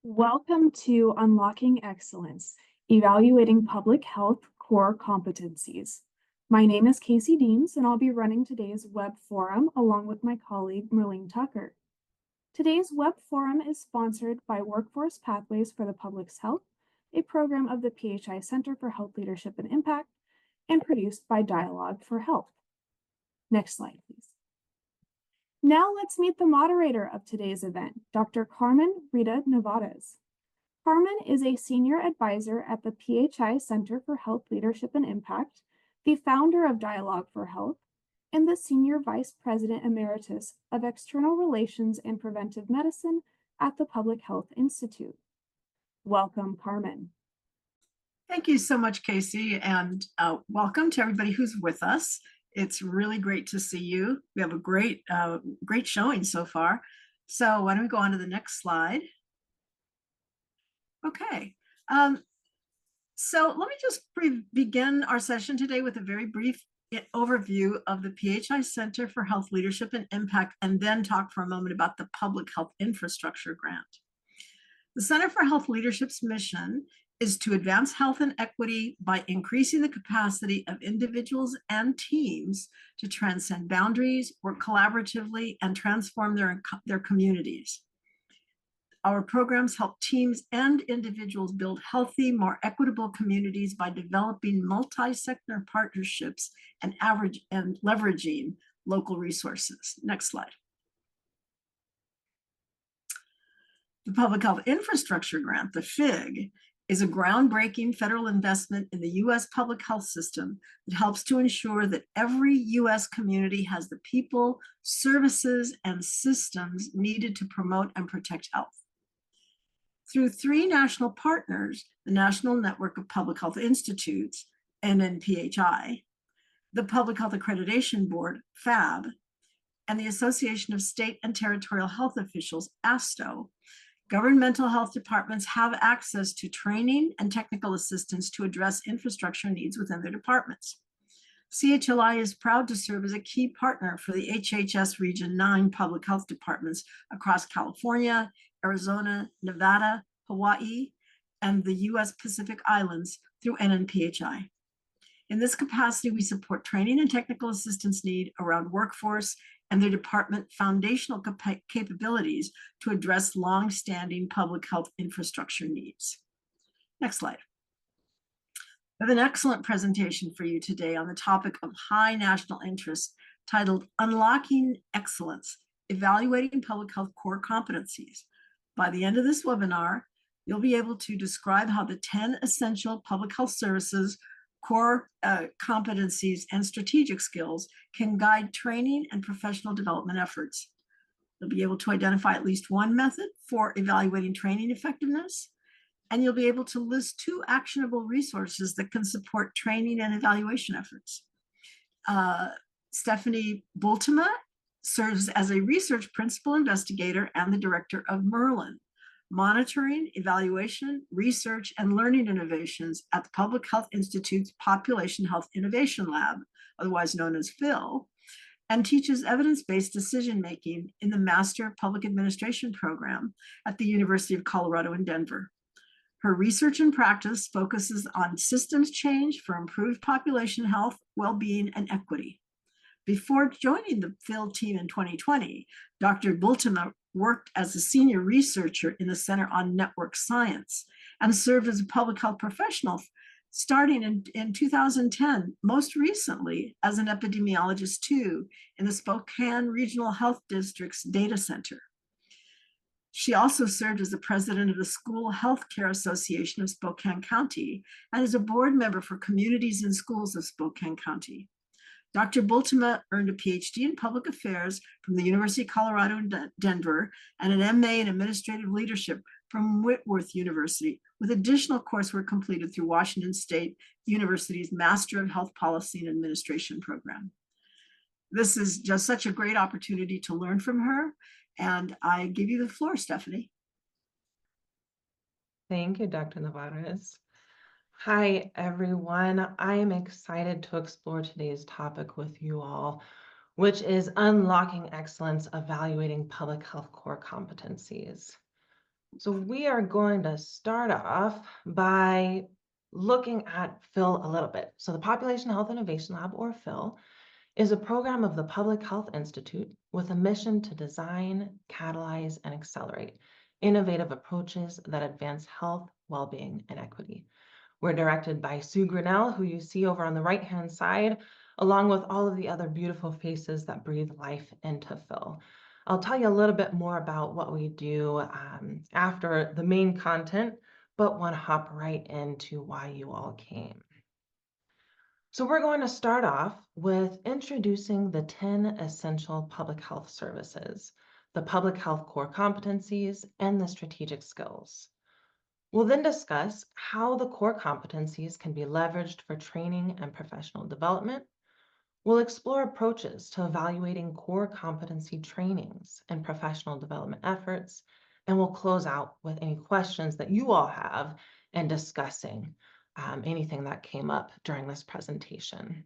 Welcome to Unlocking Excellence, Evaluating Public Health Core Competencies. My name is Casey Deans, and I'll be running today's web forum along with my colleague, Merlene Tucker. Today's web forum is sponsored by Workforce Pathways for the Public's Health, a program of the PHI Center for Health Leadership and Impact, and produced by Dialogue for Health. Next slide, please. Now let's meet the moderator of today's event, Dr. Carmen Rita Nevarez. Carmen is a senior advisor at the PHI Center for Health Leadership and Impact, the founder of Dialogue for Health, and the Senior Vice President Emeritus of External Relations and Preventive Medicine at the Public Health Institute. Welcome, Carmen. Thank you so much, Casey, and welcome to everybody who's with us. It's really great to see you. We have a great showing so far. So why don't we go on to the next slide? Okay. So let me just begin our session today with a very brief overview of the PHI Center for Health Leadership and Impact, and then talk for a moment about the Public Health Infrastructure Grant. The Center for Health Leadership's mission is to advance health and equity by increasing the capacity of individuals and teams to transcend boundaries, work collaboratively, and transform their communities. Our programs help teams and individuals build healthy, more equitable communities by developing multi-sector partnerships and leveraging local resources. Next slide. The Public Health Infrastructure Grant, the FIG, is a groundbreaking federal investment in the U.S. public health system that helps to ensure that every U.S. community has the people, services, and systems needed to promote and protect health. Through three national partners, the National Network of Public Health Institutes, NNPHI, the Public Health Accreditation Board, FAB, and the Association of State and Territorial Health Officials, ASTO, governmental health departments have access to training and technical assistance to address infrastructure needs within their departments. CHLI is proud to serve as a key partner for the HHS Region 9 public health departments across California, Arizona, Nevada, Hawaii, and the U.S. Pacific Islands through NNPHI. In this capacity, we support training and technical assistance need around workforce and their department foundational capabilities to address long-standing public health infrastructure needs. Next slide. I have an excellent presentation for you today on the topic of high national interest titled Unlocking Excellence, Evaluating Public Health Core Competencies. By the end of this webinar, you'll be able to describe how the 10 essential public health services core competencies and strategic skills can guide training and professional development efforts. You'll be able to identify at least one method for evaluating training effectiveness, and you'll be able to list 2 actionable resources that can support training and evaluation efforts. Stephanie Bultema serves as a research principal investigator and the director of Merlin, monitoring, evaluation, research, and learning innovations at the Public Health Institute's Population Health Innovation Lab, otherwise known as PHIL, and teaches evidence-based decision-making in the Master of Public Administration program at the University of Colorado in Denver. Her research and practice focuses on systems change for improved population health, well-being, and equity. Before joining the PHIL team in 2020, Dr. Bultema worked as a senior researcher in the Center on Network Science and served as a public health professional starting in 2010, most recently as an epidemiologist too in the Spokane Regional Health District's data center. She also served as the president of the School Healthcare Association of Spokane County and is a board member for Communities in Schools of Spokane County. Dr. Bultema earned a PhD in public affairs from the University of Colorado in Denver and an MA in administrative leadership from Whitworth University, with additional coursework completed through Washington State University's Master of Health Policy and Administration program. This is just such a great opportunity to learn from her, and I give you the floor, Stephanie. Thank you, Dr. Nevarez. Hi, everyone. I am excited to explore today's topic with you all, which is unlocking excellence, evaluating public health core competencies. So we are going to start off by looking at PHIL a little bit. So the Population Health Innovation Lab, or PHIL, is a program of the Public Health Institute with a mission to design, catalyze, and accelerate innovative approaches that advance health, well-being, and equity. We're directed by Sue Grinnell, who you see over on the right-hand side, along with all of the other beautiful faces that breathe life into PHIL. I'll tell you a little bit more about what we do after the main content, but want to hop right into why you all came. So we're going to start off with introducing the 10 essential public health services, the public health core competencies, and the strategic skills. We'll then discuss how the core competencies can be leveraged for training and professional development. We'll explore approaches to evaluating core competency trainings and professional development efforts, and we'll close out with any questions that you all have and discussing anything that came up during this presentation.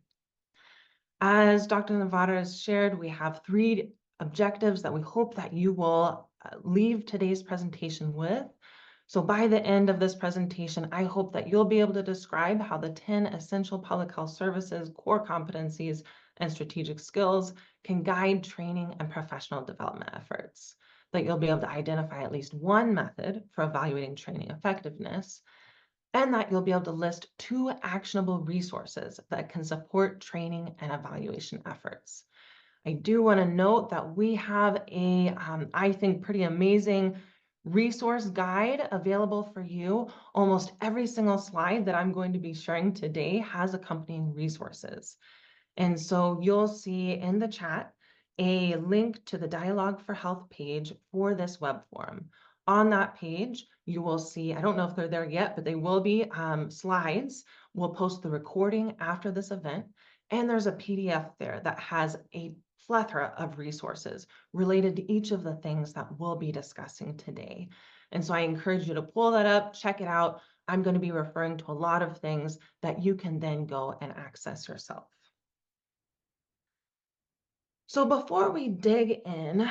As Dr. Nevada has shared, we have 3 objectives that we hope that you will leave today's presentation with. So by the end of this presentation, I hope that you'll be able to describe how the 10 essential public health services, core competencies, and strategic skills can guide training and professional development efforts. That you'll be able to identify at least one method for evaluating training effectiveness, and that you'll be able to list 2 actionable resources that can support training and evaluation efforts. I do want to note that we have a, I think, pretty amazing resource guide available for you. Almost every single slide that I'm going to be sharing today has accompanying resources. And so you'll see in the chat a link to the Dialogue for Health page for this web forum. On that page, you will see, I don't know if they're there yet, but they will be slides. We'll post the recording after this event. And there's a PDF there that has a plethora of resources related to each of the things that we'll be discussing today. And so I encourage you to pull that up, check it out. I'm going to be referring to a lot of things that you can then go and access yourself. So before we dig in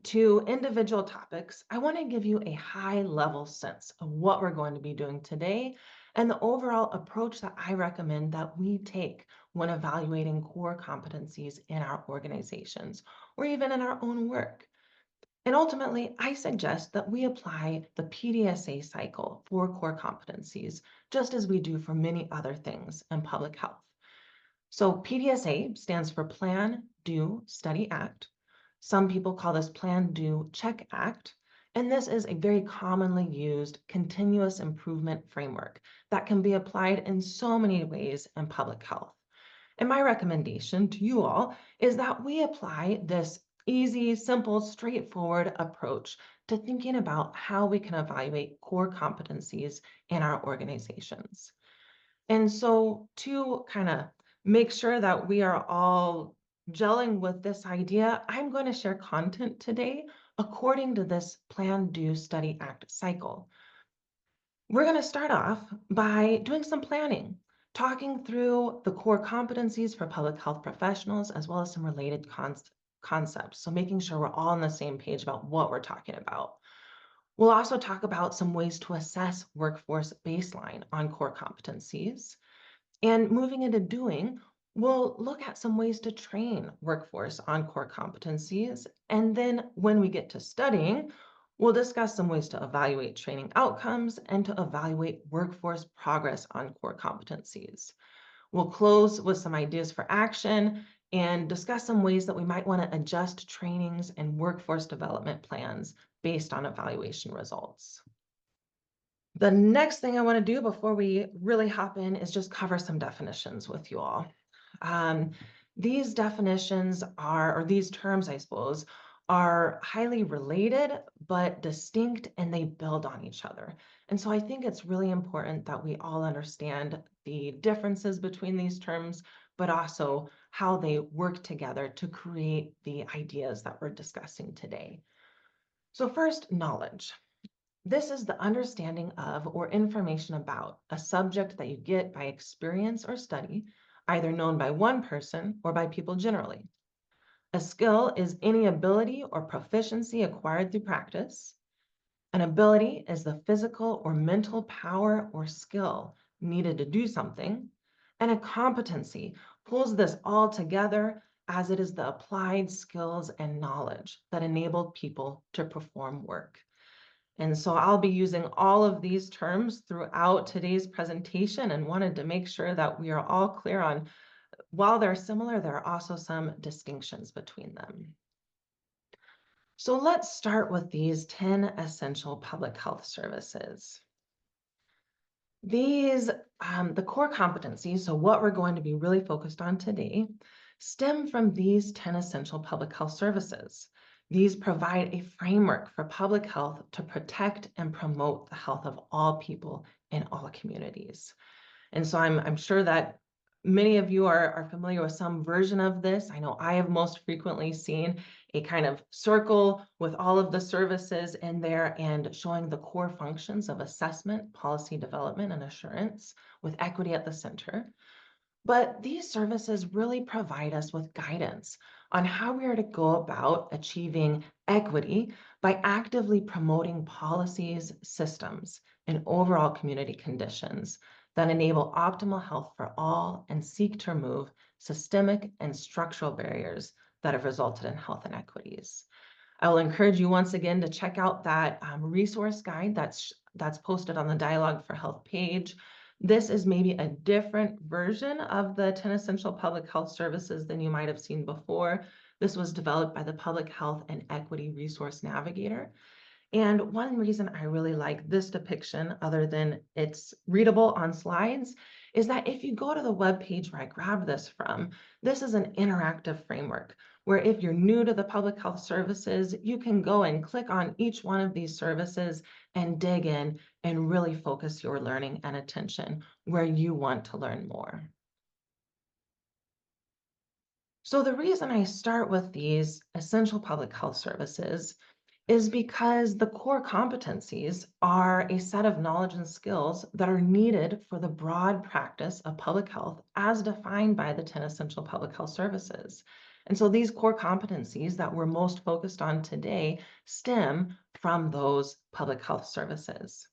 to individual topics, I want to give you a high-level sense of what we're going to be doing today and the overall approach that I recommend that we take when evaluating core competencies in our organizations or even in our own work. And ultimately, I suggest that we apply the PDSA cycle for core competencies, just as we do for many other things in public health. So PDSA stands for Plan, Do, Study, Act. Some people call this Plan, Do, Check, Act. And this is a very commonly used continuous improvement framework that can be applied in so many ways in public health. And my recommendation to you all is that we apply this easy, simple, straightforward approach to thinking about how we can evaluate core competencies in our organizations. And so to kind of make sure that we are all gelling with this idea, I'm going to share content today according to this Plan, Do, Study, Act cycle. We're going to start off by doing some planning, talking through the core competencies for public health professionals, as well as some related concepts. So making sure we're all on the same page about what we're talking about. We'll also talk about some ways to assess workforce baseline on core competencies. And moving into doing, we'll look at some ways to train workforce on core competencies. And then when we get to studying, we'll discuss some ways to evaluate training outcomes and to evaluate workforce progress on core competencies. We'll close with some ideas for action and discuss some ways that we might want to adjust trainings and workforce development plans based on evaluation results. The next thing I want to do before we really hop in is just cover some definitions with you all. These definitions are, or these terms, I suppose, are highly related but distinct, and they build on each other. And so I think it's really important that we all understand the differences between these terms, but also how they work together to create the ideas that we're discussing today. So first, knowledge. This is the understanding of or information about a subject that you get by experience or study, either known by one person or by people generally. A skill is any ability or proficiency acquired through practice. An ability is the physical or mental power or skill needed to do something. And a competency pulls this all together as it is the applied skills and knowledge that enable people to perform work. And so I'll be using all of these terms throughout today's presentation and wanted to make sure that we are all clear on, while they're similar, there are also some distinctions between them. So let's start with these 10 essential public health services. These, the core competencies, so what we're going to be really focused on today, stem from these 10 essential public health services. These provide a framework for public health to protect and promote the health of all people in all communities. And so I'm sure that many of you are familiar with some version of this. I know I have most frequently seen a kind of circle with all of the services in there and showing the core functions of assessment, policy development, and assurance with equity at the center. But these services really provide us with guidance on how we are to go about achieving equity by actively promoting policies, systems, and overall community conditions that enable optimal health for all and seek to remove systemic and structural barriers that have resulted in health inequities. I will encourage you once again to check out that resource guide that's posted on the Dialogue for Health page. This is maybe a different version of the 10 essential public health services than you might have seen before. This was developed by the Public Health and Equity Resource Navigator. And one reason I really like this depiction, other than it's readable on slides, is that if you go to the web page where I grabbed this from, this is an interactive framework where if you're new to the public health services, you can go and click on each one of these services and dig in and really focus your learning and attention where you want to learn more. So the reason I start with these essential public health services is because the core competencies are a set of knowledge and skills that are needed for the broad practice of public health as defined by the 10 essential public health services. And so these core competencies that we're most focused on today stem from those public health services.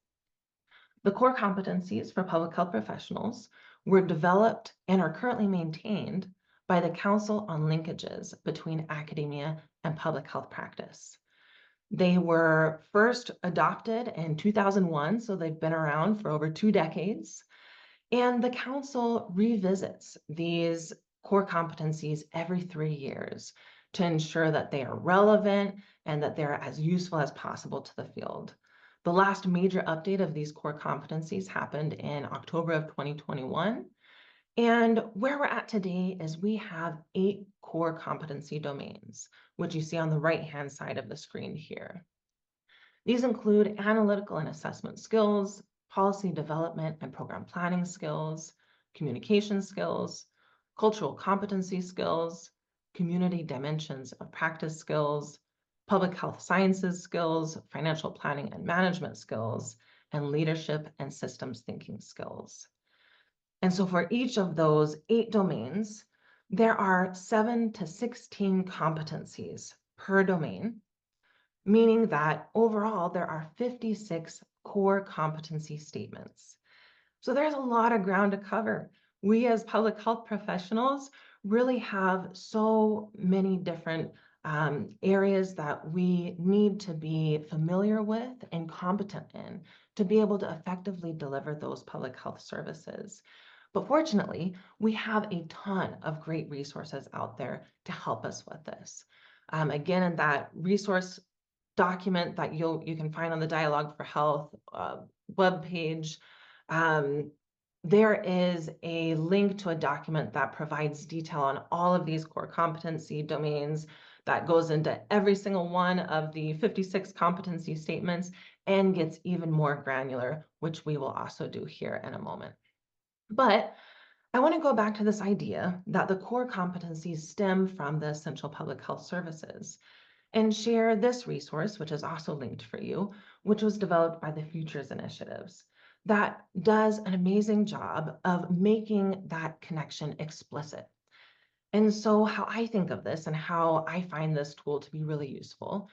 The core competencies for public health professionals were developed and are currently maintained by the Council on Linkages between Academia and Public Health Practice. They were first adopted in 2001, so they've been around for over 2 decades. And the council revisits these core competencies every 3 years to ensure that they are relevant and that they're as useful as possible to the field. The last major update of these core competencies happened in October of 2021. And where we're at today is we have 8 core competency domains, which you see on the right-hand side of the screen here. These include analytical and assessment skills, policy development and program planning skills, communication skills, cultural competency skills, community dimensions of practice skills, public health sciences skills, financial planning and management skills, and leadership and systems thinking skills. And so for each of those 8 domains, there are 7 to 16 competencies per domain, meaning that overall there are 56 core competency statements. So there's a lot of ground to cover. We as public health professionals really have so many different areas that we need to be familiar with and competent in to be able to effectively deliver those public health services. But fortunately, we have a ton of great resources out there to help us with this. Again, in that resource document that you can find on the Dialogue for Health webpage, there is a link to a document that provides detail on all of these core competency domains that goes into every single one of the 56 competency statements and gets even more granular, which we will also do here in a moment. But I want to go back to this idea that the core competencies stem from the essential public health services and share this resource, which is also linked for you, which was developed by the Futures Initiatives, that does an amazing job of making that connection explicit. And so how I think of this and how I find this tool to be really useful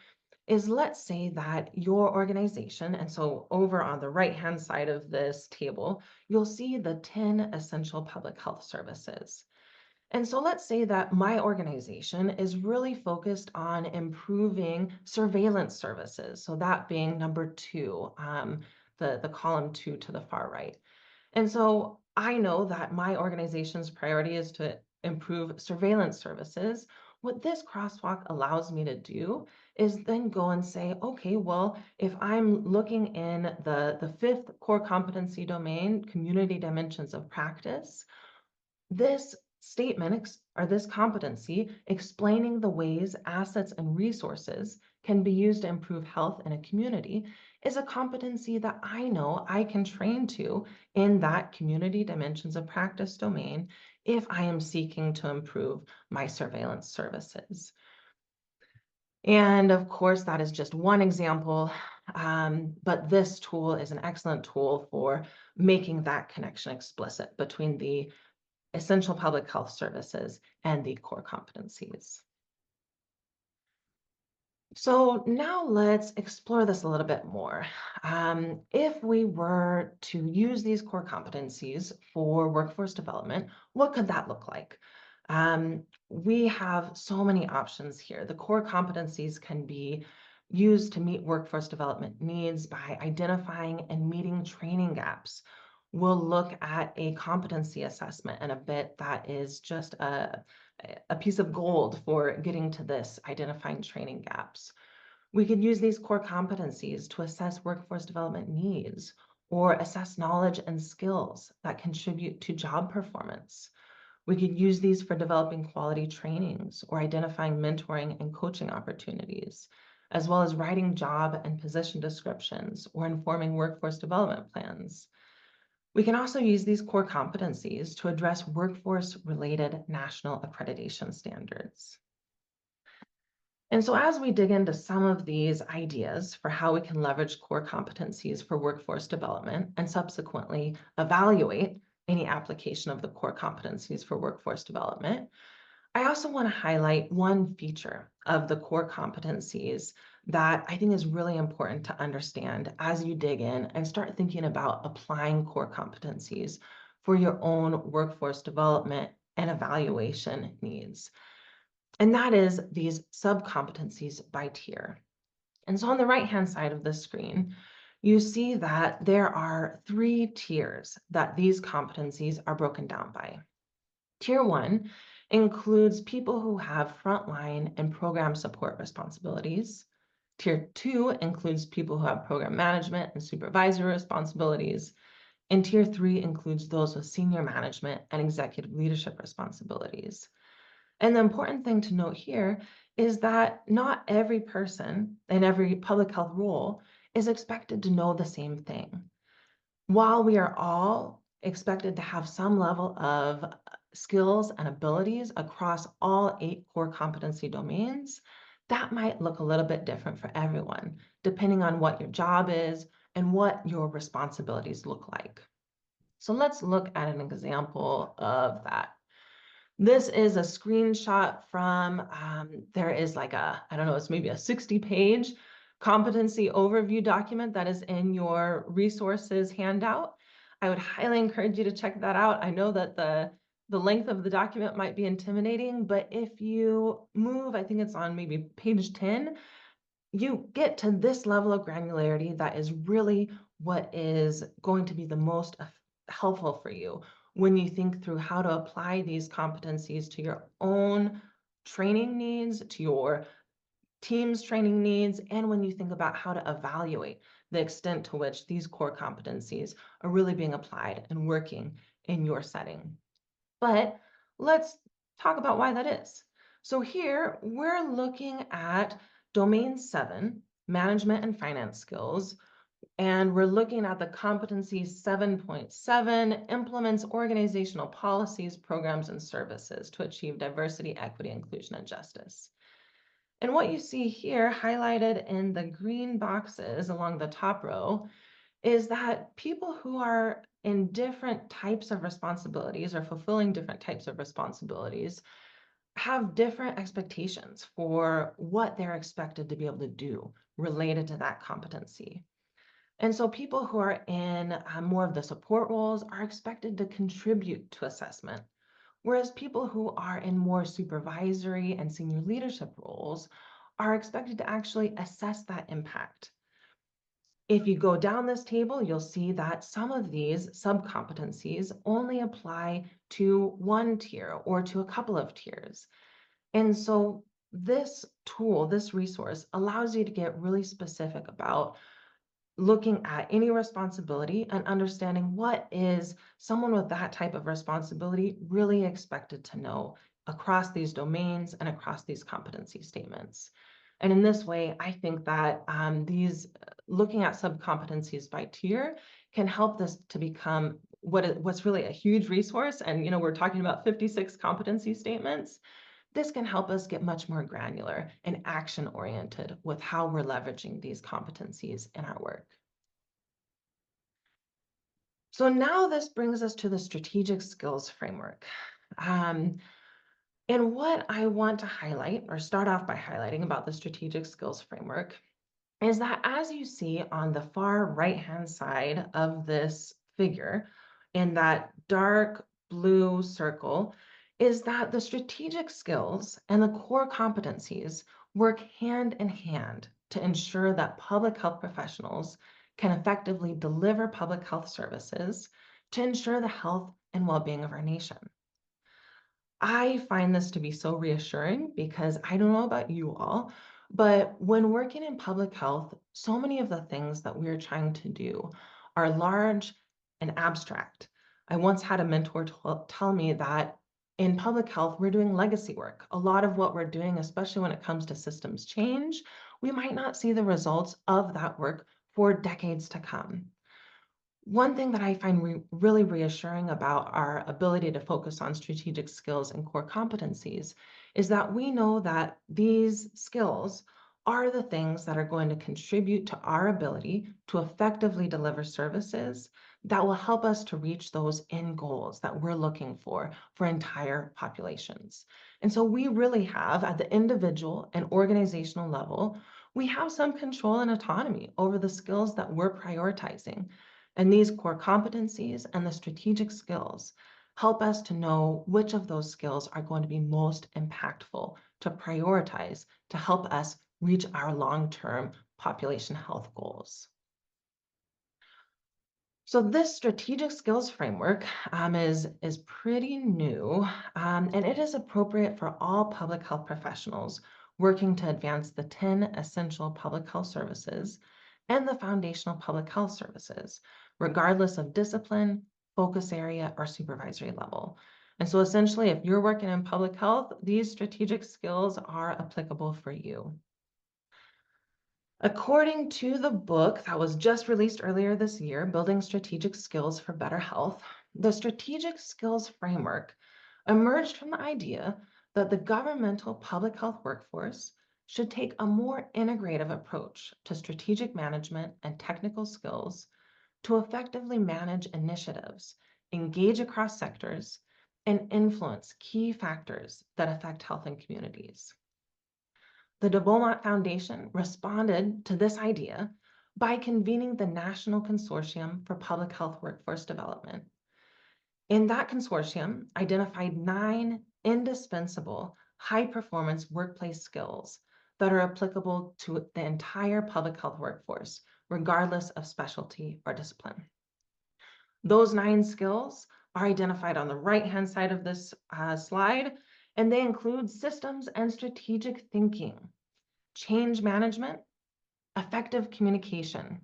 is, let's say that your organization, and so over on the right-hand side of this table, you'll see the 10 essential public health services. And so let's say that my organization is really focused on improving surveillance services. So that being number 2, the column 2 to the far right. And so I know that my organization's priority is to improve surveillance services. What this crosswalk allows me to do is then go and say, okay, well, if I'm looking in the 5th core competency domain, community dimensions of practice, this statement or this competency explaining the ways assets and resources can be used to improve health in a community is a competency that I know I can train to in that community dimensions of practice domain if I am seeking to improve my surveillance services. And of course, that is just one example, but this tool is an excellent tool for making that connection explicit between the essential public health services and the core competencies. So now let's explore this a little bit more. If we were to use these core competencies for workforce development, what could that look like? We have so many options here. The core competencies can be used to meet workforce development needs by identifying and meeting training gaps. We'll look at a competency assessment in a bit that is just a piece of gold for getting to this, identifying training gaps. We could use these core competencies to assess workforce development needs or assess knowledge and skills that contribute to job performance. We could use these for developing quality trainings or identifying mentoring and coaching opportunities, as well as writing job and position descriptions or informing workforce development plans. We can also use these core competencies to address workforce-related national accreditation standards. And so as we dig into some of these ideas for how we can leverage core competencies for workforce development and subsequently evaluate any application of the core competencies for workforce development, I also want to highlight one feature of the core competencies that I think is really important to understand as you dig in and start thinking about applying core competencies for your own workforce development and evaluation needs. And that is these sub-competencies by tier. And so on the right-hand side of the screen, you see that there are 3 tiers that these competencies are broken down by. Tier 1 includes people who have frontline and program support responsibilities. Tier 2 includes people who have program management and supervisory responsibilities. And Tier 3 includes those with senior management and executive leadership responsibilities. And the important thing to note here is that not every person in every public health role is expected to know the same thing. While we are all expected to have some level of skills and abilities across all 8 core competency domains, that might look a little bit different for everyone, depending on what your job is and what your responsibilities look like. So let's look at an example of that. This is a screenshot from, there is like a, I don't know, it's maybe a 60-page competency overview document that is in your resources handout. I would highly encourage you to check that out. I know that the length of the document might be intimidating, but if you move, I think it's on maybe page 10, you get to this level of granularity that is really what is going to be the most helpful for you when you think through how to apply these competencies to your own training needs, to your team's training needs, and when you think about how to evaluate the extent to which these core competencies are really being applied and working in your setting. But let's talk about why that is. So here we're looking at Domain 7, Management and Finance Skills, and we're looking at the competency 7.7, implements organizational policies, programs, and services to achieve diversity, equity, inclusion, and justice. And what you see here highlighted in the green boxes along the top row is that people who are in different types of responsibilities or fulfilling different types of responsibilities have different expectations for what they're expected to be able to do related to that competency. And so people who are in more of the support roles are expected to contribute to assessment, whereas people who are in more supervisory and senior leadership roles are expected to actually assess that impact. If you go down this table, you'll see that some of these sub-competencies only apply to one tier or to a couple of tiers. And so this tool, this resource allows you to get really specific about looking at any responsibility and understanding what is someone with that type of responsibility really expected to know across these domains and across these competency statements. And in this way, I think that these looking at sub-competencies by tier can help this to become what's really a huge resource. And we're talking about 56 competency statements. This can help us get much more granular and action-oriented with how we're leveraging these competencies in our work. So now this brings us to the strategic skills framework. And what I want to highlight or start off by highlighting about the strategic skills framework is that as you see on the far right-hand side of this figure, in that dark blue circle, is that the strategic skills and the core competencies work hand in hand to ensure that public health professionals can effectively deliver public health services to ensure the health and well-being of our nation. I find this to be so reassuring because I don't know about you all, but when working in public health, so many of the things that we're trying to do are large and abstract. I once had a mentor tell me that in public health, we're doing legacy work. A lot of what we're doing, especially when it comes to systems change, we might not see the results of that work for decades to come. One thing that I find really reassuring about our ability to focus on strategic skills and core competencies is that we know that these skills are the things that are going to contribute to our ability to effectively deliver services that will help us to reach those end goals that we're looking for entire populations. And so we really have, at the individual and organizational level, we have some control and autonomy over the skills that we're prioritizing. And these core competencies and the strategic skills help us to know which of those skills are going to be most impactful to prioritize to help us reach our long-term population health goals. So this strategic skills framework is pretty new, and it is appropriate for all public health professionals working to advance the 10 essential public health services and the foundational public health services, regardless of discipline, focus area, or supervisory level. And so essentially, if you're working in public health, these strategic skills are applicable for you. According to the book that was just released earlier this year, Building Strategic Skills for Better Health, the strategic skills framework emerged from the idea that the governmental public health workforce should take a more integrative approach to strategic management and technical skills to effectively manage initiatives, engage across sectors, and influence key factors that affect health in communities. The de Beaumont Foundation responded to this idea by convening the National Consortium for Public Health Workforce Development. In that consortium, identified 9 indispensable high-performance workplace skills that are applicable to the entire public health workforce, regardless of specialty or discipline. Those 9 skills are identified on the right-hand side of this slide, and they include systems and strategic thinking, change management, effective communication,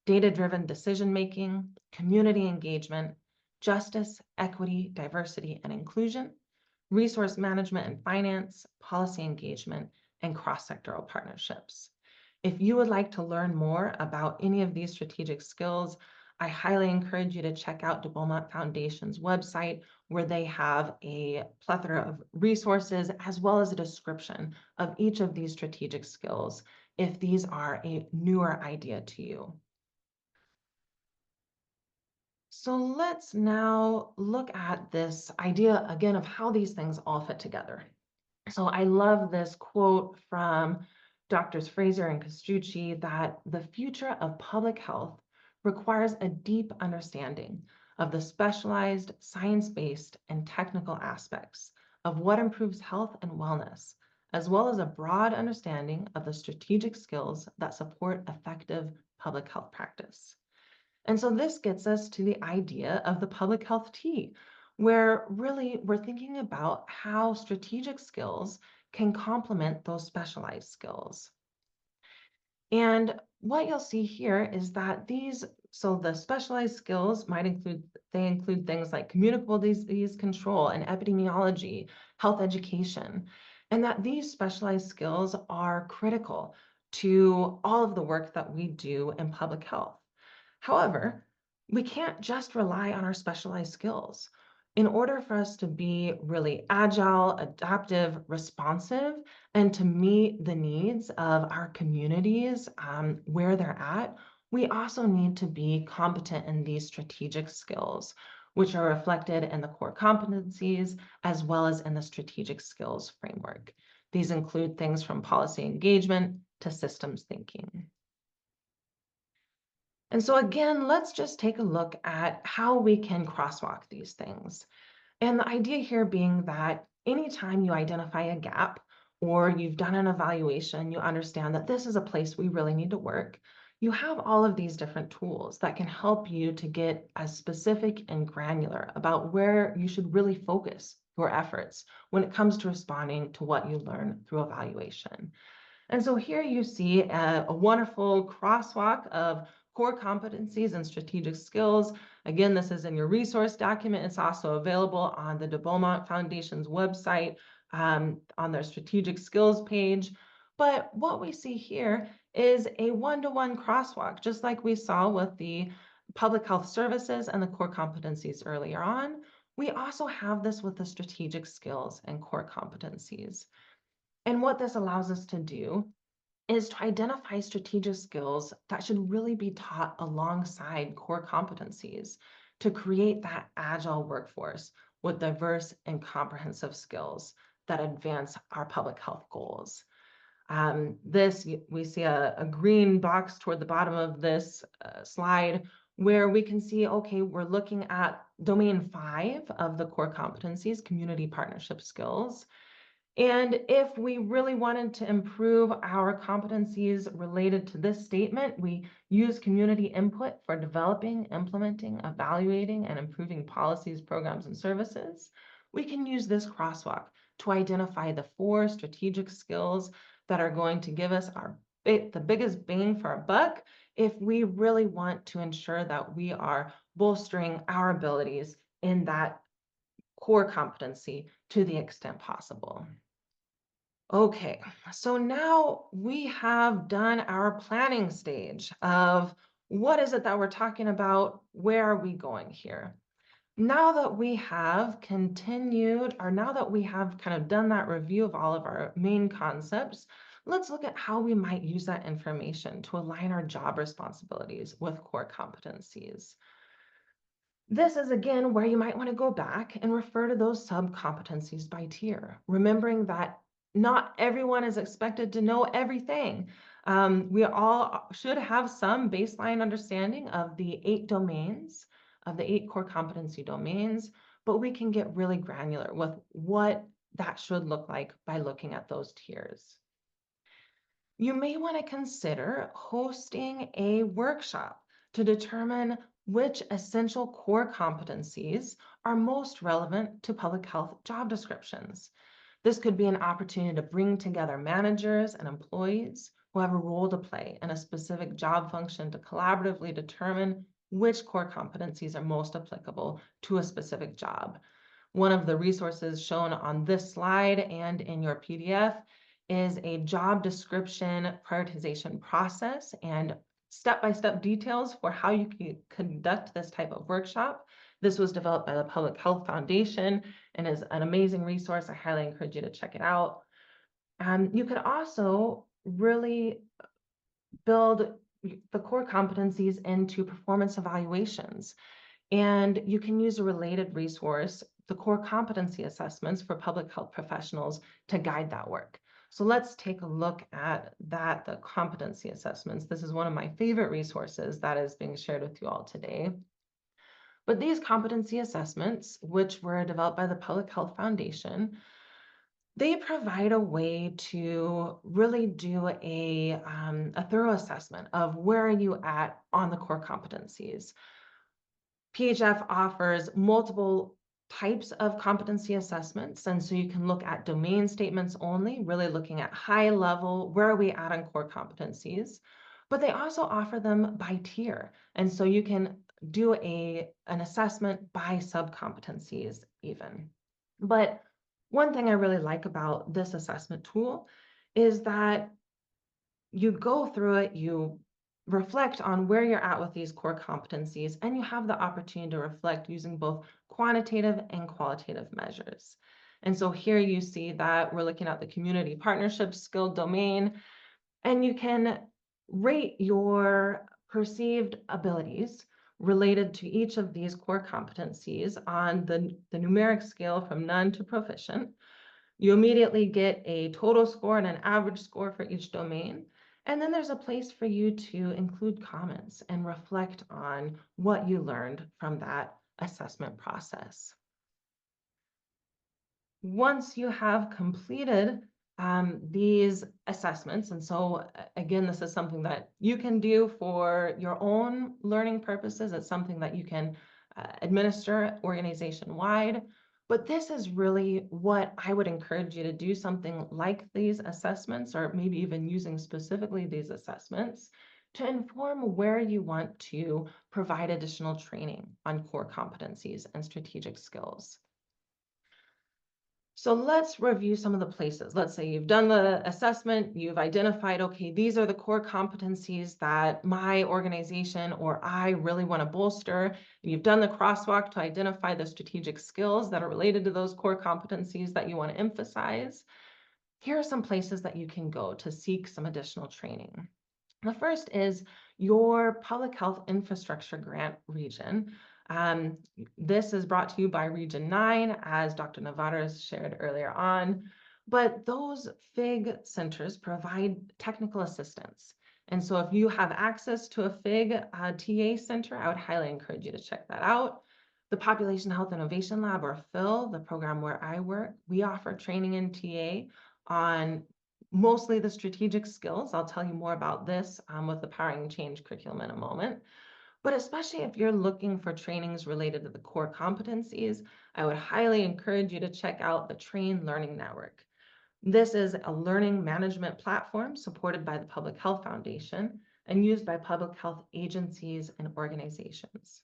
data-driven decision-making, community engagement, justice, equity, diversity, and inclusion, resource management and finance, policy engagement, and cross-sectoral partnerships. If you would like to learn more about any of these strategic skills, I highly encourage you to check out de Beaumont Foundation's website, where they have a plethora of resources as well as a description of each of these strategic skills if these are a newer idea to you. So let's now look at this idea again of how these things all fit together. So I love this quote from Doctors Fraser and Castrucci that the future of public health requires a deep understanding of the specialized, science-based, and technical aspects of what improves health and wellness, as well as a broad understanding of the strategic skills that support effective public health practice. And so this gets us to the idea of the public health T, where really we're thinking about how strategic skills can complement those specialized skills. And what you'll see here is that so the specialized skills they include things like communicable disease control and epidemiology, health education, and that these specialized skills are critical to all of the work that we do in public health. However, we can't just rely on our specialized skills. In order for us to be really agile, adaptive, responsive, and to meet the needs of our communities where they're at, we also need to be competent in these strategic skills, which are reflected in the core competencies as well as in the strategic skills framework. These include things from policy engagement to systems thinking. And so again, let's just take a look at how we can crosswalk these things. And the idea here being that anytime you identify a gap or you've done an evaluation, you understand that this is a place we really need to work, you have all of these different tools that can help you to get as specific and granular about where you should really focus your efforts when it comes to responding to what you learn through evaluation. And so here you see a wonderful crosswalk of core competencies and strategic skills. Again, this is in your resource document. It's also available on the de Beaumont Foundation's website on their strategic skills page. But what we see here is a one-to-one crosswalk, just like we saw with the public health services and the core competencies earlier on. We also have this with the strategic skills and core competencies. And what this allows us to do is to identify strategic skills that should really be taught alongside core competencies to create that agile workforce with diverse and comprehensive skills that advance our public health goals. We see a green box toward the bottom of this slide where we can see, okay, we're looking at domain 5 of the core competencies, community partnership skills. And if we really wanted to improve our competencies related to this statement, we use community input for developing, implementing, evaluating, and improving policies, programs, and services. We can use this crosswalk to identify the 4 strategic skills that are going to give us the biggest bang for our buck if we really want to ensure that we are bolstering our abilities in that core competency to the extent possible. Okay, so now we have done our planning stage of what is it that we're talking about? Where are we going here? Now that we have continued, or now that we have kind of done that review of all of our main concepts, let's look at how we might use that information to align our job responsibilities with core competencies. This is again where you might want to go back and refer to those sub-competencies by tier, remembering that not everyone is expected to know everything. We all should have some baseline understanding of the 8 domains, of the 8 core competency domains, but we can get really granular with what that should look like by looking at those tiers. You may want to consider hosting a workshop to determine which essential core competencies are most relevant to public health job descriptions. This could be an opportunity to bring together managers and employees who have a role to play in a specific job function to collaboratively determine which core competencies are most applicable to a specific job. One of the resources shown on this slide and in your PDF is a job description prioritization process and step-by-step details for how you can conduct this type of workshop. This was developed by the Public Health Foundation and is an amazing resource. I highly encourage you to check it out. You could also really build the core competencies into performance evaluations. And you can use a related resource, the core competency assessments for public health professionals, to guide that work. So let's take a look at that, the competency assessments. This is one of my favorite resources that is being shared with you all today. But these competency assessments, which were developed by the Public Health Foundation, they provide a way to really do a thorough assessment of where are you at on the core competencies. PHF offers multiple types of competency assessments. And so you can look at domain statements only, really looking at high level, where are we at on core competencies? But they also offer them by tier. And so you can do an assessment by sub-competencies even. But one thing I really like about this assessment tool is that you go through it, you reflect on where you're at with these core competencies, and you have the opportunity to reflect using both quantitative and qualitative measures. And so here you see that we're looking at the community partnership skill domain, and you can rate your perceived abilities related to each of these core competencies on the numeric scale from none to proficient. You immediately get a total score and an average score for each domain. And then there's a place for you to include comments and reflect on what you learned from that assessment process. Once you have completed these assessments, and so again, this is something that you can do for your own learning purposes. It's something that you can administer organization-wide. But this is really what I would encourage you to do, something like these assessments, or maybe even using specifically these assessments to inform where you want to provide additional training on core competencies and strategic skills. So let's review some of the places. Let's say you've done the assessment, you've identified, okay, these are the core competencies that my organization or I really want to bolster. You've done the crosswalk to identify the strategic skills that are related to those core competencies that you want to emphasize. Here are some places that you can go to seek some additional training. The first is your public health infrastructure grant region. This is brought to you by Region 9, as Dr. Navarro shared earlier on, but those FIG centers provide technical assistance. And so if you have access to a FIG TA center, I would highly encourage you to check that out. The Population Health Innovation Lab, or PHIL, the program where I work, we offer training in TA on mostly the strategic skills. I'll tell you more about this with the Powering Change curriculum in a moment. But especially if you're looking for trainings related to the core competencies, I would highly encourage you to check out the Train Learning Network. This is a learning management platform supported by the Public Health Foundation and used by public health agencies and organizations.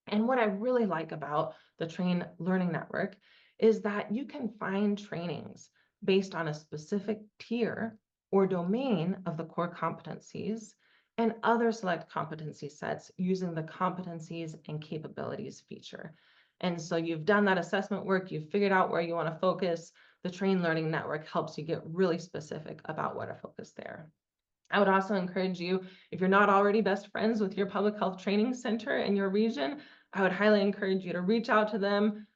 And what I really like about the Train Learning Network is that you can find trainings based on a specific tier or domain of the core competencies and other select competency sets using the competencies and capabilities feature. And so you've done that assessment work, you've figured out where you want to focus. The Train Learning Network helps you get really specific about what to focus there. I would also encourage you, if you're not already best friends with your public health training center in your region, I would highly encourage you to reach out to them,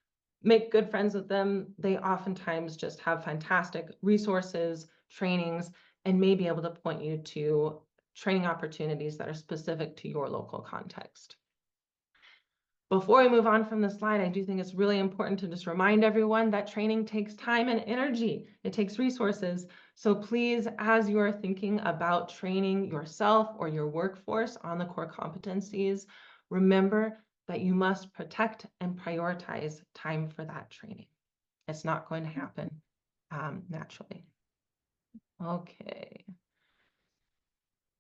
make good friends with them. They oftentimes just have fantastic resources, trainings, and may be able to point you to training opportunities that are specific to your local context. Before we move on from the slide, I do think it's really important to just remind everyone that training takes time and energy. It takes resources. So please, as you're thinking about training yourself or your workforce on the core competencies, remember that you must protect and prioritize time for that training. It's not going to happen naturally. Okay.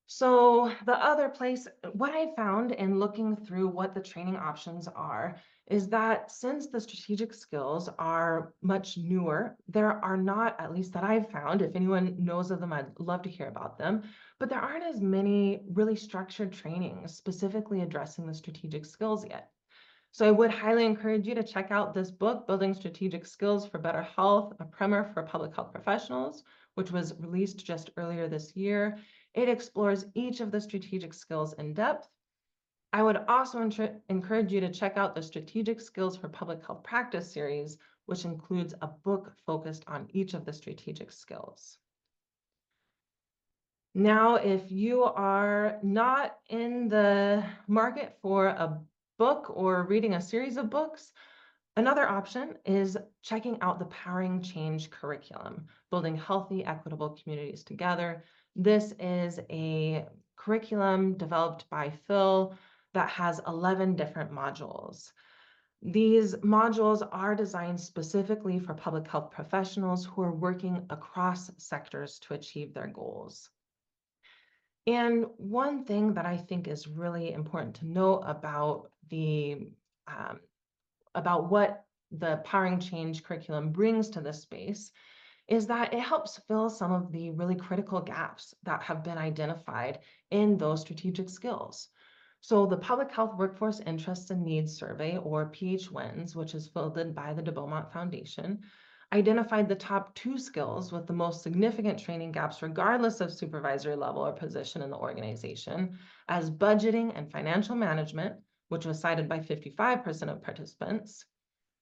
So the other place, what I found in looking through what the training options are, is that since the strategic skills are much newer, there are not, at least that I've found, if anyone knows of them, I'd love to hear about them, but there aren't as many really structured trainings specifically addressing the strategic skills yet. So I would highly encourage you to check out this book, Building Strategic Skills for Better Health, a primer for public health professionals, which was released just earlier this year. It explores each of the strategic skills in depth. I would also encourage you to check out the Strategic Skills for Public Health Practice series, which includes a book focused on each of the strategic skills. Now, if you are not in the market for a book or reading a series of books, another option is checking out the Powering Change curriculum, Building Healthy, Equitable Communities Together. This is a curriculum developed by Phil that has 11 different modules. These modules are designed specifically for public health professionals who are working across sectors to achieve their goals. And one thing that I think is really important to know about what the Powering Change curriculum brings to this space is that it helps fill some of the really critical gaps that have been identified in those strategic skills. So the Public Health Workforce Interests and Needs Survey, or PHWINS, which is fielded by the de Beaumont Foundation, identified the top 2 skills with the most significant training gaps, regardless of supervisory level or position in the organization, as budgeting and financial management, which was cited by 55% of participants,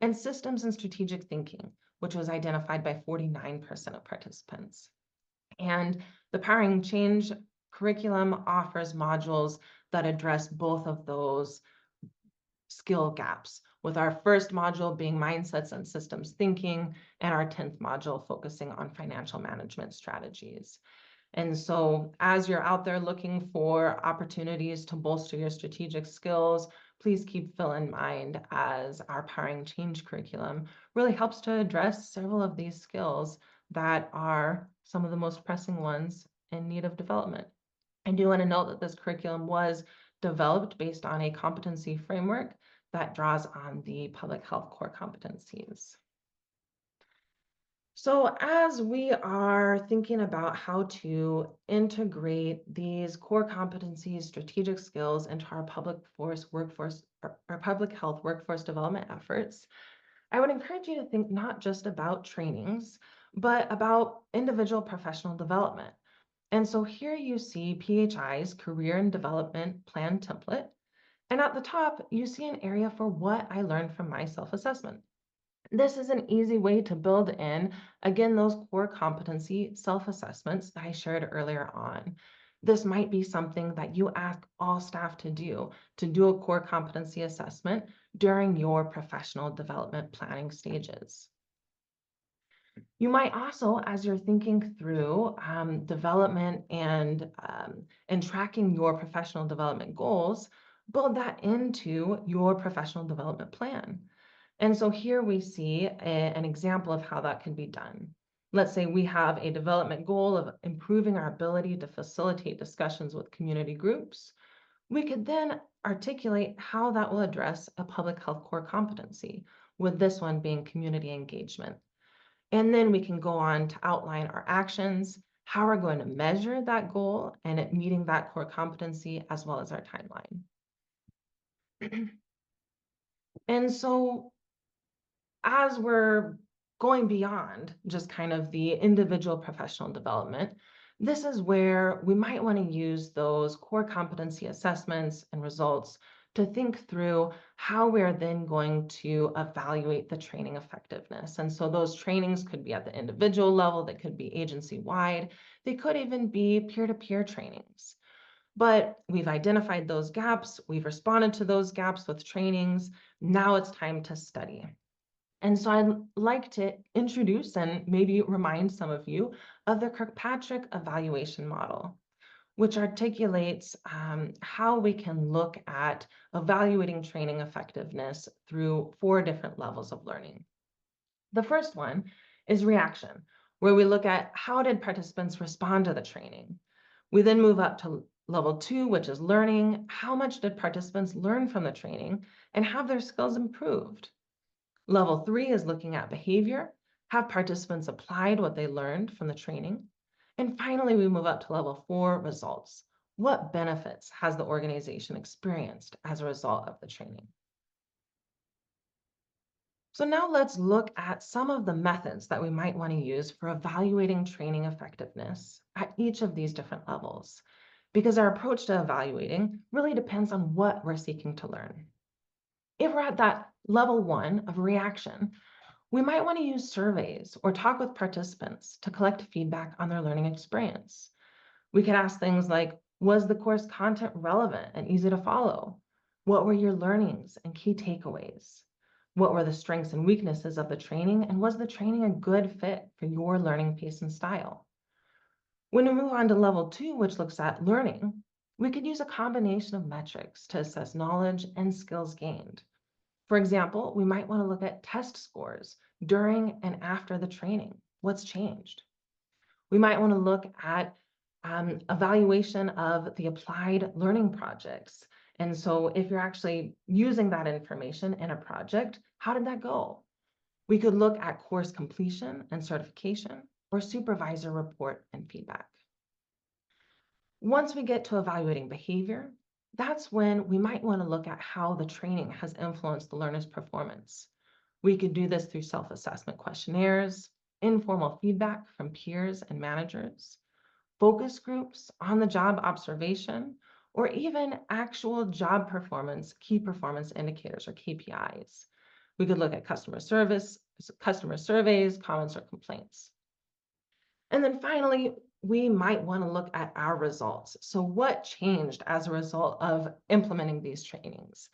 and systems and strategic thinking, which was identified by 49% of participants. And the Powering Change curriculum offers modules that address both of those skill gaps, with our first module being mindsets and systems thinking, and our 10th module focusing on financial management strategies. And so as you're out there looking for opportunities to bolster your strategic skills, please keep Phil in mind, as our Powering Change curriculum really helps to address several of these skills that are some of the most pressing ones in need of development. I do want to note that this curriculum was developed based on a competency framework that draws on the public health core competencies. So as we are thinking about how to integrate these core competencies, strategic skills into our public health workforce development efforts, I would encourage you to think not just about trainings, but about individual professional development. And so here you see PHI's Career and Development Plan template. And at the top, you see an area for what I learned from my self-assessment. This is an easy way to build in, again, those core competency self-assessments that I shared earlier on. This might be something that you ask all staff to do a core competency assessment during your professional development planning stages. You might also, as you're thinking through development and tracking your professional development goals, build that into your professional development plan. And so here we see an example of how that can be done. Let's say we have a development goal of improving our ability to facilitate discussions with community groups. We could then articulate how that will address a public health core competency, with this one being community engagement. And then we can go on to outline our actions, how we're going to measure that goal and it meeting that core competency, as well as our timeline. And so as we're going beyond just kind of the individual professional development, this is where we might want to use those core competency assessments and results to think through how we're then going to evaluate the training effectiveness. And so those trainings could be at the individual level, they could be agency-wide, they could even be peer-to-peer trainings. But we've identified those gaps, we've responded to those gaps with trainings, now it's time to study. And so I'd like to introduce and maybe remind some of you of the Kirkpatrick evaluation model, which articulates how we can look at evaluating training effectiveness through 4 different levels of learning. The first one is reaction, where we look at how did participants respond to the training. We then move up to level 2, which is learning. How much did participants learn from the training and have their skills improved? Level 3 is looking at behavior. Have participants applied what they learned from the training? And finally, we move up to level 4, results. What benefits has the organization experienced as a result of the training? So now let's look at some of the methods that we might want to use for evaluating training effectiveness at each of these different levels. because our approach to evaluating really depends on what we're seeking to learn. If we're at that level 1 of reaction, we might want to use surveys or talk with participants to collect feedback on their learning experience. We could ask things like, was the course content relevant and easy to follow? What were your learnings and key takeaways? What were the strengths and weaknesses of the training? And was the training a good fit for your learning pace and style? When we move on to level 2, which looks at learning, we could use a combination of metrics to assess knowledge and skills gained. For example, we might want to look at test scores during and after the training. What's changed? We might want to look at evaluation of the applied learning projects. And so if you're actually using that information in a project, how did that go? We could look at course completion and certification or supervisor report and feedback. Once we get to evaluating behavior, that's when we might want to look at how the training has influenced the learner's performance. We could do this through self-assessment questionnaires, informal feedback from peers and managers, focus groups, on-the-job observation, or even actual job performance, key performance indicators or KPIs. We could look at customer surveys, comments, or complaints. And then finally, we might want to look at our results. So what changed as a result of implementing these trainings?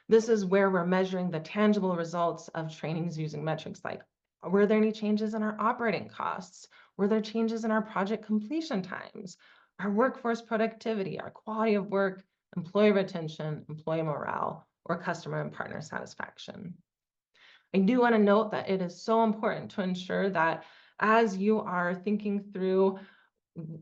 This is where we're measuring the tangible results of trainings using metrics like, were there any changes in our operating costs? Were there changes in our project completion times, our workforce productivity, our quality of work, employee retention, employee morale, or customer and partner satisfaction? I do want to note that it is so important to ensure that as you are thinking through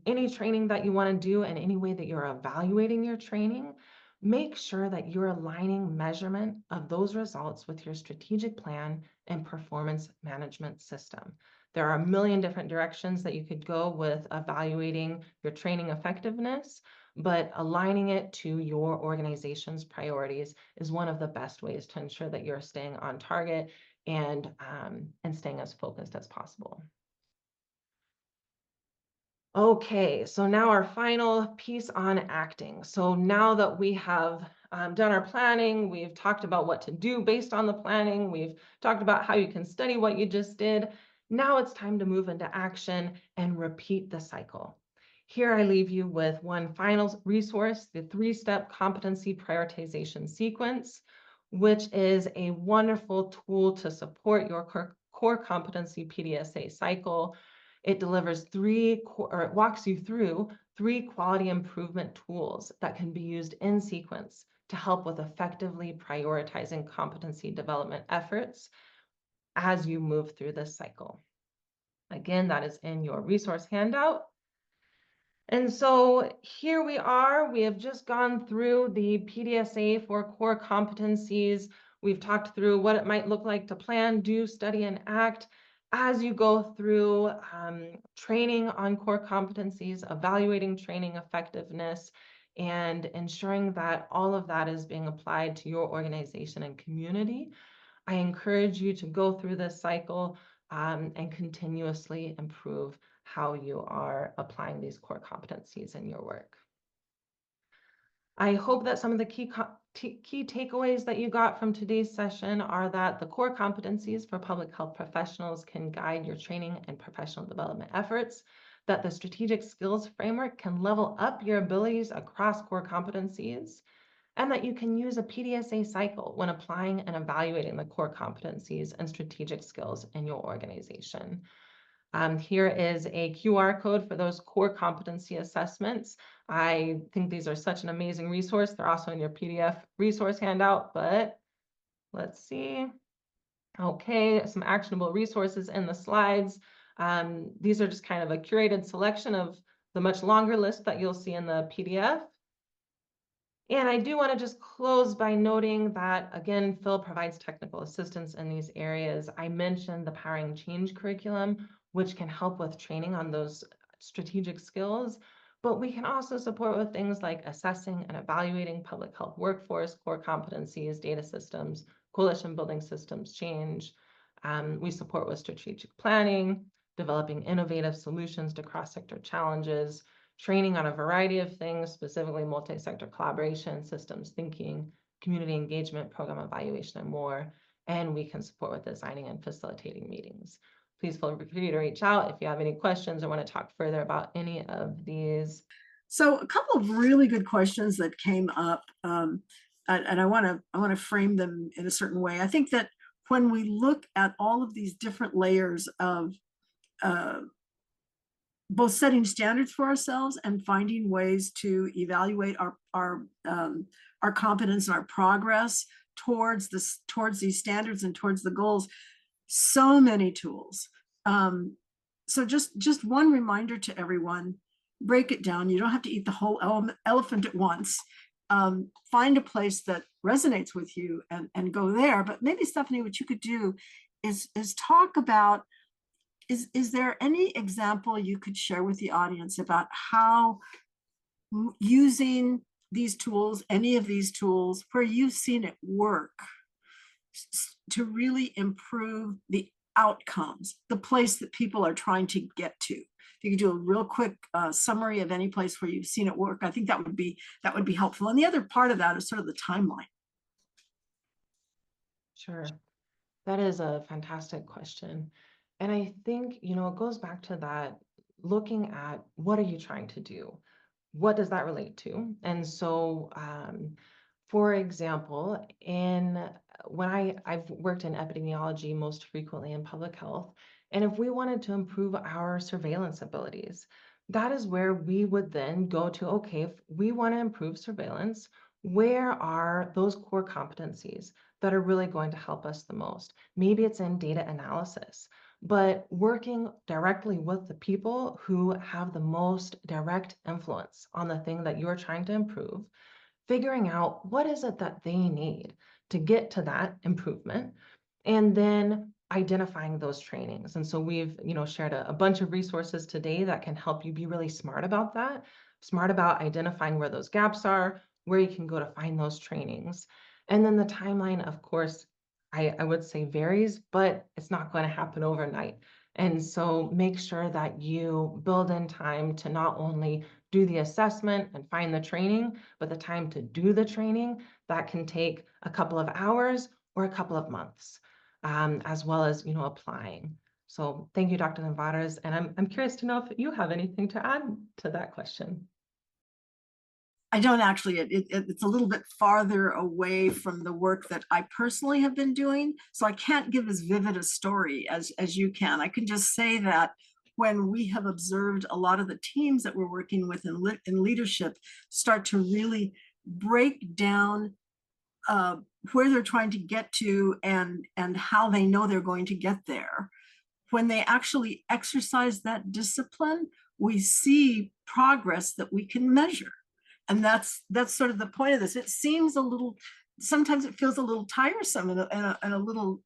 any training that you want to do and any way that you're evaluating your training, make sure that you're aligning measurement of those results with your strategic plan and performance management system. There are a million different directions that you could go with evaluating your training effectiveness, but aligning it to your organization's priorities is one of the best ways to ensure that you're staying on target and staying as focused as possible. Okay, so now our final piece on acting. So now that we have done our planning, we've talked about what to do based on the planning, we've talked about how you can study what you just did. Now it's time to move into action and repeat the cycle. Here I leave you with one final resource, the 3-step competency prioritization sequence, which is a wonderful tool to support your core competency PDSA cycle. It delivers it walks you through 3 quality improvement tools that can be used in sequence to help with effectively prioritizing competency development efforts as you move through this cycle. Again, that is in your resource handout. And so here we are. We have just gone through the PDSA for core competencies. We've talked through what it might look like to plan, do, study, and act. As you go through training on core competencies, evaluating training effectiveness, and ensuring that all of that is being applied to your organization and community, I encourage you to go through this cycle and continuously improve how you are applying these core competencies in your work. I hope that some of the key takeaways that you got from today's session are that the core competencies for public health professionals can guide your training and professional development efforts, that the strategic skills framework can level up your abilities across core competencies, and that you can use a PDSA cycle when applying and evaluating the core competencies and strategic skills in your organization. Here is a QR code for those core competency assessments. I think these are such an amazing resource. They're also in your PDF resource handout, but let's see. Okay, some actionable resources in the slides. These are just kind of a curated selection of the much longer list that you'll see in the PDF. And I do want to just close by noting that, again, Phil provides technical assistance in these areas. I mentioned the Powering Change curriculum, which can help with training on those strategic skills, but we can also support with things like assessing and evaluating public health workforce, core competencies, data systems, coalition building systems change. We support with strategic planning, developing innovative solutions to cross-sector challenges, training on a variety of things, specifically multi-sector collaboration, systems thinking, community engagement, program evaluation, and more. And we can support with designing and facilitating meetings. Please feel free to reach out if you have any questions or want to talk further about any of these. So a couple of really good questions that came up, and I want to frame them in a certain way. I think that when we look at all of these different layers of both setting standards for ourselves and finding ways to evaluate our competence and our progress towards these standards and towards the goals, so many tools. So just one reminder to everyone: break it down. You don't have to eat the whole elephant at once. Find a place that resonates with you and go there. But maybe, Stephanie, what you could do is talk about, is there any example you could share with the audience about how using these tools, any of these tools, where you've seen it work to really improve the outcomes, the place that people are trying to get to? If you could do a real quick summary of any place where you've seen it work, I think that would be helpful. And the other part of that is sort of the timeline. Sure. That is a fantastic question. And I think, it goes back to that, looking at what are you trying to do? What does that relate to? And so, for example, I've worked in epidemiology, most frequently in public health, and if we wanted to improve our surveillance abilities, that is where we would then go to, okay, if we want to improve surveillance, where are those core competencies that are really going to help us the most? Maybe it's in data analysis, but working directly with the people who have the most direct influence on the thing that you're trying to improve, figuring out what is it that they need to get to that improvement, and then identifying those trainings. And so we've, shared a bunch of resources today that can help you be really smart about that, smart about identifying where those gaps are, where you can go to find those trainings. And then the timeline, of course, I would say varies, but it's not going to happen overnight. And so make sure that you build in time to not only do the assessment and find the training, but the time to do the training that can take a couple of hours or a couple of months, as well as, applying. So thank you, Dr. Nevares. And I'm curious to know if you have anything to add to that question. I don't actually. It's a little bit farther away from the work that I personally have been doing, so I can't give as vivid a story as you can. I can just say that when we have observed a lot of the teams that we're working with in leadership start to really break down where they're trying to get to and how they know they're going to get there, when they actually exercise that discipline, we see progress that we can measure. And that's sort of the point of this. It seems sometimes it feels a little tiresome and a little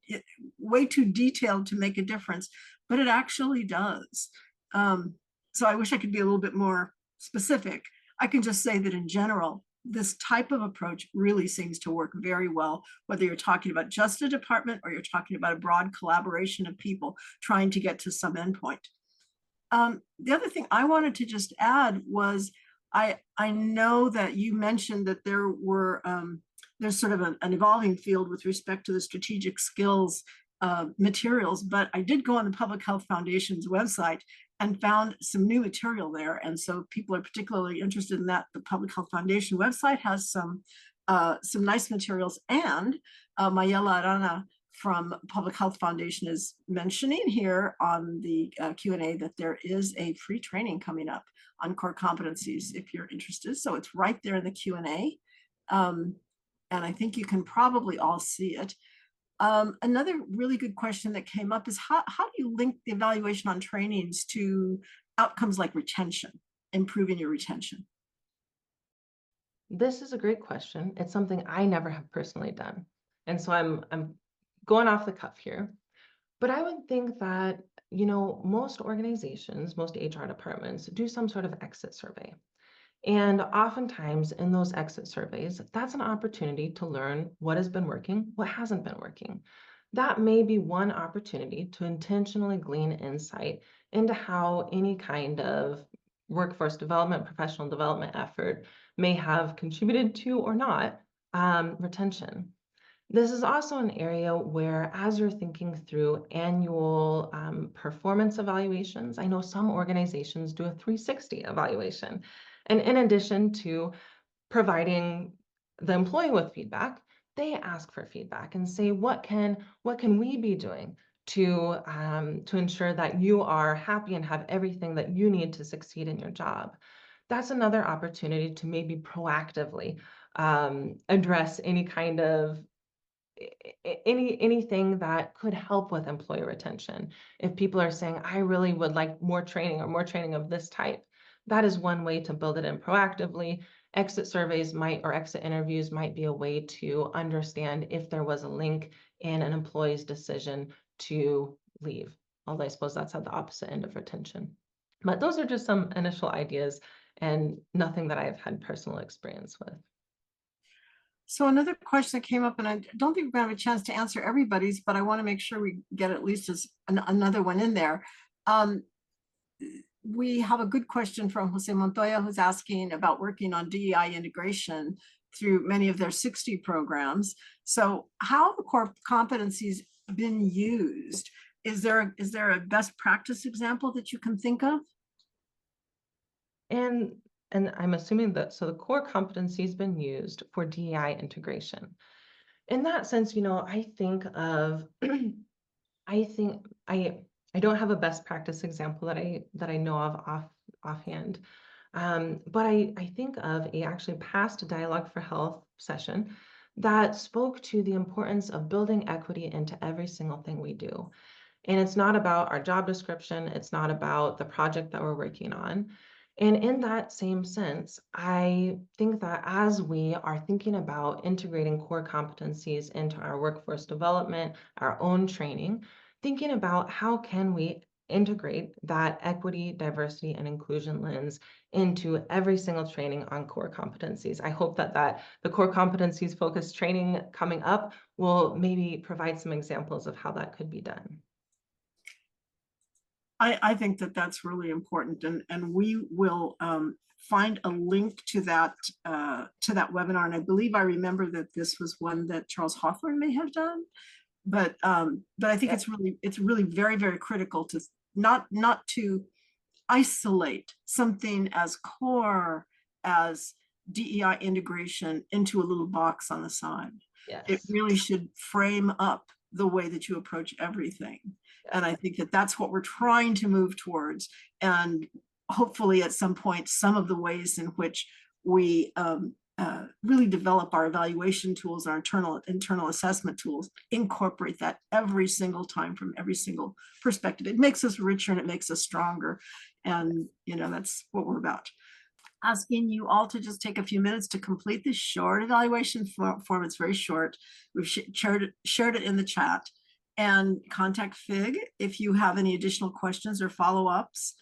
way too detailed to make a difference, but it actually does. So I wish I could be a little bit more specific. I can just say that in general, this type of approach really seems to work very well, whether you're talking about just a department or you're talking about a broad collaboration of people trying to get to some endpoint. The other thing I wanted to just add was, I know that you mentioned that there's sort of an evolving field with respect to the strategic skills materials, but I did go on the Public Health Foundation's website and found some new material there. And so people are particularly interested in that. The Public Health Foundation website has some nice materials, and Mayela Arana from Public Health Foundation is mentioning here on the Q&A that there is a free training coming up on core competencies if you're interested. So it's right there in the Q&A. And I think you can probably all see it. Another really good question that came up is how do you link the evaluation on trainings to outcomes like retention, improving your retention? This is a great question. It's something I never have personally done. And so I'm going off the cuff here. But I would think that, most organizations, most HR departments do some sort of exit survey. And oftentimes in those exit surveys, that's an opportunity to learn what has been working, what hasn't been working. That may be one opportunity to intentionally glean insight into how any kind of workforce development, professional development effort may have contributed to or not retention. This is also an area where, as you're thinking through annual performance evaluations, I know some organizations do a 360 evaluation. And in addition to providing the employee with feedback, they ask for feedback and say, what can we be doing to ensure that you are happy and have everything that you need to succeed in your job? That's another opportunity to maybe proactively address any kind of anything that could help with employee retention. If people are saying, I really would like more training or more training of this type, that is one way to build it in proactively. Exit surveys or exit interviews might be a way to understand if there was a link in an employee's decision to leave. Although I suppose that's at the opposite end of retention. But those are just some initial ideas and nothing that I've had personal experience with. So another question that came up, and I don't think we're gonna have a chance to answer everybody's, but I want to make sure we get at least another one in there. We have a good question from Jose Montoya, who's asking about working on DEI integration through many of their 60 programs. So how have the core competencies been used? Is there a best practice example that you can think of? And I'm assuming that, so the core competency has been used for DEI integration. In that sense, I think of, I don't have a best practice example that I know of offhand. But I think of a actually past Dialogue for Health session that spoke to the importance of building equity into every single thing we do. And it's not about our job description. It's not about the project that we're working on. And in that same sense, I think that as we are thinking about integrating core competencies into our workforce development, our own training, thinking about how can we integrate that equity, diversity, and inclusion lens into every single training on core competencies. I hope that the core competencies focused training coming up will maybe provide some examples of how that could be done. I think that that's really important, and we will find a link to that webinar. And I believe I remember that this was one that Charles Hawthorne may have done, but I think it's really very, very critical to not to isolate something as core as DEI integration into a little box on the side. Yes. It really should frame up the way that you approach everything. And I think that that's what we're trying to move towards. And hopefully at some point, some of the ways in which we really develop our evaluation tools, our internal assessment tools, incorporate that every single time from every single perspective. It makes us richer and it makes us stronger. And that's what we're about. Asking you all to just take a few minutes to complete this short evaluation form. It's very short. We've shared it in the chat, and contact FIG if you have any additional questions or follow-ups.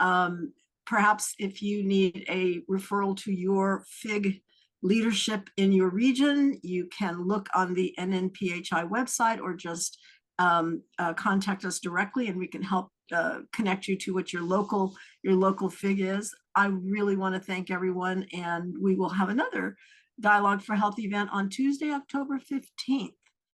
Perhaps if you need a referral to your FIG leadership in your region, you can look on the NNPHI website or just contact us directly, and we can help connect you to what your local FIG is. I really want to thank everyone, and we will have another Dialogue for Health event on Tuesday, October 15th.